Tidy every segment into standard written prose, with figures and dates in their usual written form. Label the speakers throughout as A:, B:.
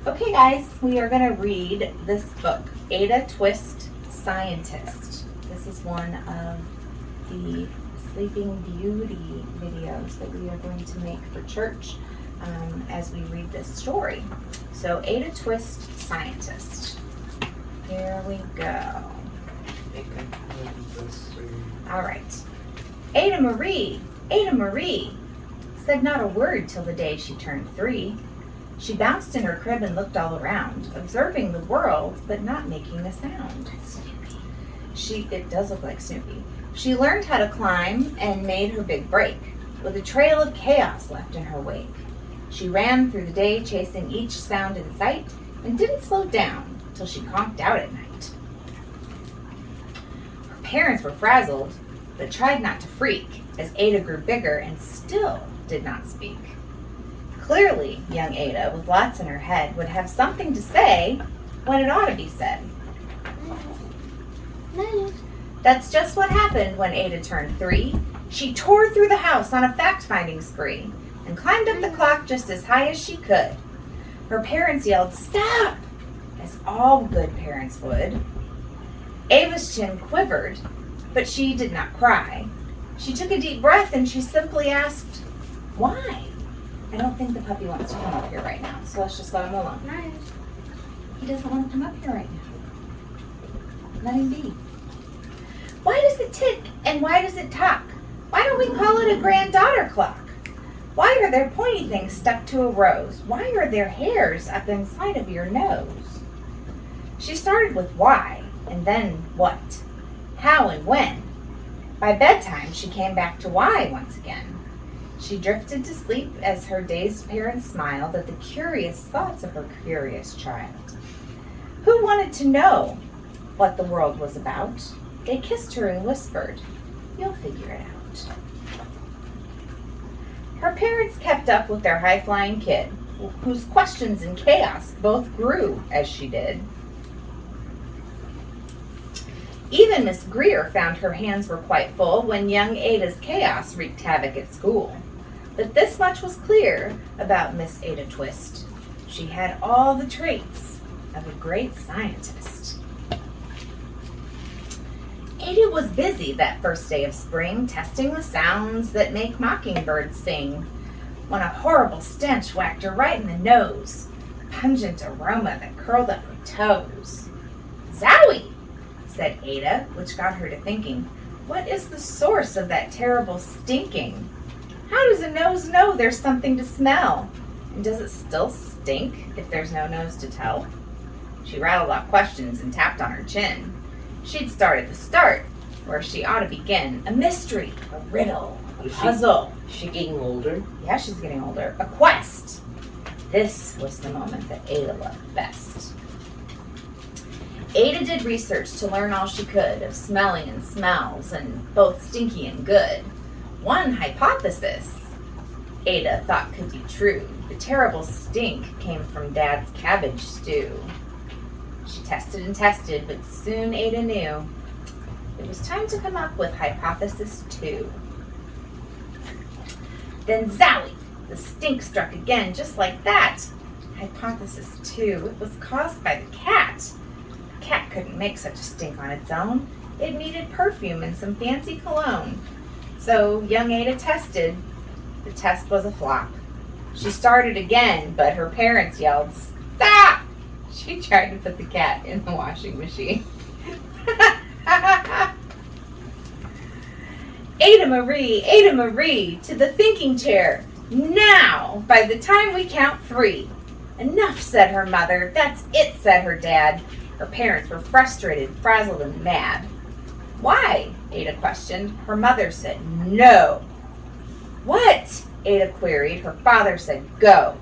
A: Okay, guys, we are going to read this book, Ada Twist, Scientist. This is one of the Sleeping Beauty videos that we are going to make for church as we read this story. So, Ada Twist, Scientist. Here we go. All right. Ada Marie said not a word till the day she turned 3. She bounced in her crib and looked all around, observing the world, but not making a sound. It does look like Snoopy. She learned how to climb and made her big break, with a trail of chaos left in her wake. She ran through the day, chasing each sound in sight, and didn't slow down till she conked out at night. Her parents were frazzled, but tried not to freak, as Ada grew bigger and still did not speak. Clearly, young Ada, with lots in her head, would have something to say when it ought to be said. That's just what happened when Ada turned 3. She tore through the house on a fact-finding spree and climbed up the clock just as high as she could. Her parents yelled, "Stop!" as all good parents would. Ava's chin quivered, but she did not cry. She took a deep breath and she simply asked, "Why?" I don't think the puppy wants to come up here right now, so let's just let him alone.
B: Nice.
A: He doesn't want to come up here right now. Let him be. Why does it tick and why does it talk? Why don't we call it a granddaughter clock? Why are there pointy things stuck to a rose? Why are there hairs up inside of your nose? She started with why, and then what, how and when. By bedtime, she came back to why once again. She drifted to sleep as her dazed parents smiled at the curious thoughts of her curious child. Who wanted to know what the world was about? They kissed her and whispered, "You'll figure it out." Her parents kept up with their high-flying kid, whose questions and chaos both grew as she did. Even Miss Greer found her hands were quite full when young Ada's chaos wreaked havoc at school. But this much was clear about Miss Ada Twist. She had all the traits of a great scientist. Ada was busy that first day of spring, testing the sounds that make mockingbirds sing, when a horrible stench whacked her right in the nose, a pungent aroma that curled up her toes. "Zowie!" said Ada, which got her to thinking, what is the source of that terrible stinking? How does a nose know there's something to smell? And does it still stink if there's no nose to tell? She rattled off questions and tapped on her chin. She'd start at the start, where she ought to begin. A mystery, a riddle, a puzzle.
C: Is she getting older?
A: Yeah, she's getting older. A quest. This was the moment that Ada loved best. Ada did research to learn all she could of smelling and smells, and both stinky and good. One hypothesis Ada thought could be true. The terrible stink came from Dad's cabbage stew. She tested and tested, but soon Ada knew it was time to come up with hypothesis 2. Then zowie! The stink struck again, just like that. Hypothesis 2. It was caused by the cat. The cat couldn't make such a stink on its own. It needed perfume and some fancy cologne. So young Ada tested. The test was a flop. She started again, but her parents yelled, "Stop!" She tried to put the cat in the washing machine. Ada Marie, to the thinking chair. Now, by the time we count 3. Enough, said her mother. That's it, said her dad. Her parents were frustrated, frazzled, and mad. Why? Ada questioned. Her mother said, no. What? Ada queried. Her father said, go.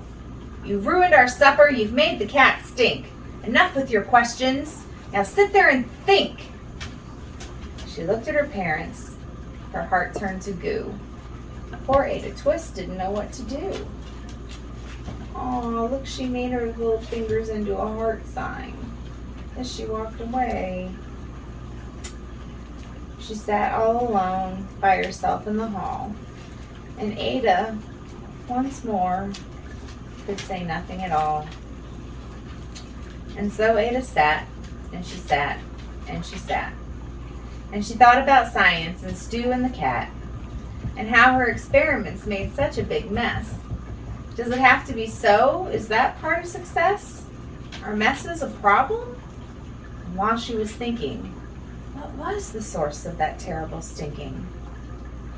A: You've ruined our supper. You've made the cat stink. Enough with your questions. Now sit there and think. She looked at her parents. Her heart turned to goo. Poor Ada Twist didn't know what to do. Oh, look, she made her little fingers into a heart sign as she walked away. She sat all alone by herself in the hall, and Ada, once more, could say nothing at all. And so Ada sat, and she sat, and she sat. And she thought about science and Stu and the cat, and how her experiments made such a big mess. Does it have to be so? Is that part of success? Are messes a problem? And while she was thinking, what was the source of that terrible stinking?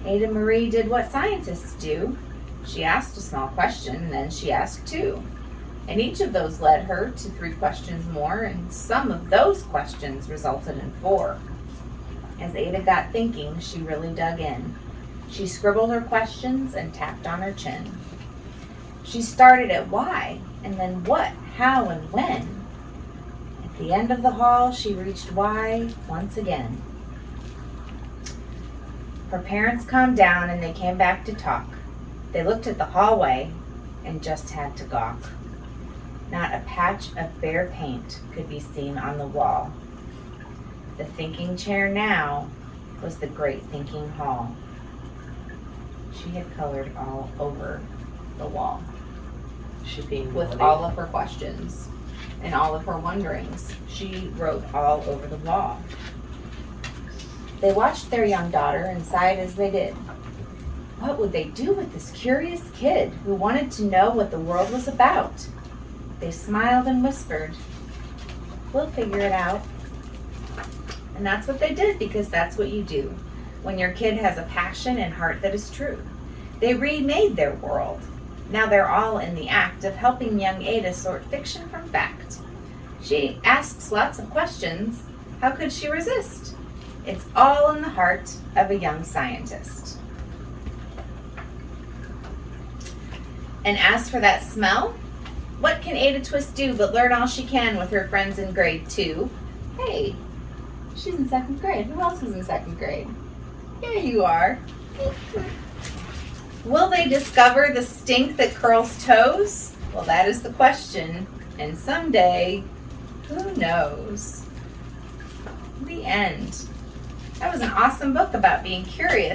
A: Ada Marie did what scientists do. She asked a small question, and then she asked two. And each of those led her to 3 questions more, and some of those questions resulted in 4. As Ada got thinking, she really dug in. She scribbled her questions and tapped on her chin. She started at why, and then what, how, and when. At the end of the hall, she reached why once again. Her parents calmed down and they came back to talk. They looked at the hallway and just had to gawk. Not a patch of bare paint could be seen on the wall. The thinking chair now was the great thinking hall. She had colored all over the wall.
B: She being
A: with
B: naughty.
A: all of her questions and all of her wonderings. She wrote all over the wall. They watched their young daughter and sighed as they did. What would they do with this curious kid who wanted to know what the world was about? They smiled and whispered, "We'll figure it out." And that's what they did, because that's what you do when your kid has a passion and heart that is true. They remade their world. Now they're all in the act of helping young Ada sort fiction from fact. She asks lots of questions. How could she resist? It's all in the heart of a young scientist. And as for that smell, what can Ada Twist do but learn all she can with her friends in grade 2? Hey, she's in 2nd grade. Who else is in 2nd grade? Here you are. Will they discover the stink that curls toes? Well, that is the question. And someday, who knows? The end. That was an awesome book about being curious